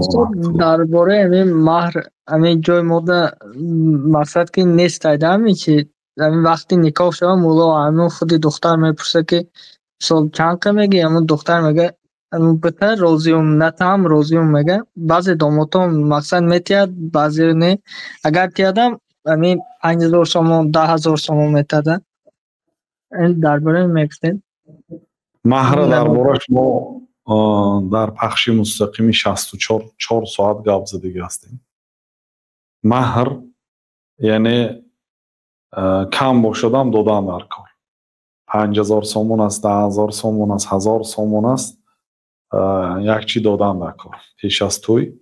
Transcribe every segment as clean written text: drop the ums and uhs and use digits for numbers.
سلامت. درباره همین مهر همین جای مورد مقصد که نیست همین چی همین وقتی نکاح شده مولا همون خود دختر میپرسه که سال چند که میگه همون دختر میگه همون پتر روزیم نه تام روزیم میگه بعضی داموتا مقصد میتید بعضی نه اگر تیادم همین 5000 سوم 10000 سوم میتده این درباره میگفتین مهر دربارش ما در پخش مستقیمی 64 ساعت گپ زدگی هستیم. مهر یعنی کم باشدم دادن در کار 5000 سومون است 10000 سومون است 1000 سومون است یک چی دادن در کار پیش از توی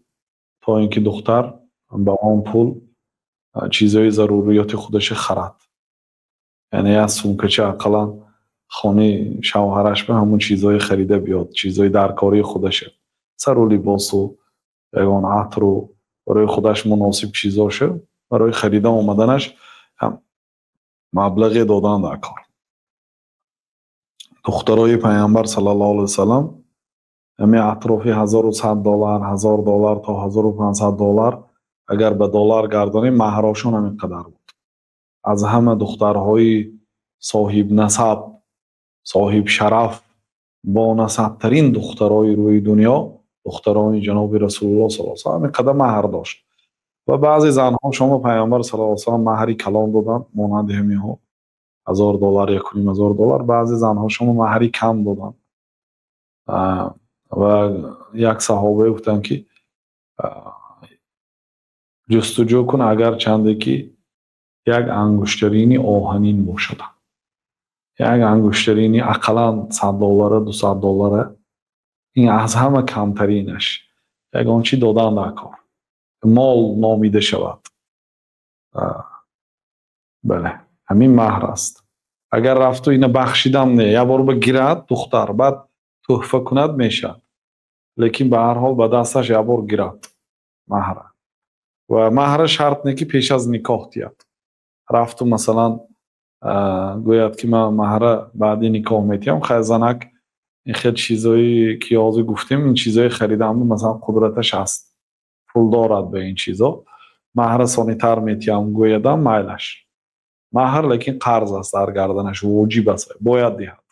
تا اینکه دختر با اون پول چیزهای ضروریات خودش خرد یعنی از سومکچه اقلا خانه شوهرش به همون چیزهای خریده بیاد چیزهای درکاری خودشه سر و لباس و یگان عطر و برای خودش مناسب چیزاشه برای خریده آمدنش هم مبلغ دادن در کار. دخترای پیامبر صلی الله علیه وسلم همه اطرافی $1100 $1000 تا $1500 اگر به دلار گردانیم مهرشون همین قدر بود. از همه دخترهای صاحب نسب صاحب شرف با نسب ترین دخترای روی دنیا دختران جناب رسول الله صلی الله علیه و آله قدر مهر داشت و بعضی زنها شما پیامبر صلی الله علیه و آله مهری کلان دادن مانند همین ها $1000 $1500 بعضی زنها شما مهری کم دادن و یک صحابه گفتن که جستجو کن اگر چنده که یک انگشترینی آهنین باشد یک انگشترینی اقلا $100 $200 این از همه کمترینش یک آنچی دادن در کار مال نامیده شود بله همین مهر است. اگر رفت و اینو بخشیدم نه یا بار بگیرد دختر بعد تحفه کند میشه لیکن به هر حال به دستش یا بار گیرد مهر و مهر شرط نه که پیش از نکاح تید رفت و مثلا گوید که من مهر بعد نکاح میتیم خیزنک این خیلی چیزایی که یازی گفتیم این چیزایی خریدم مثلا قدرتش هست پول دارد به این چیزا مهر سانیتر میتیم گویدم مایلش مهر لیکن قرض است در گردنش واجب است باید دهد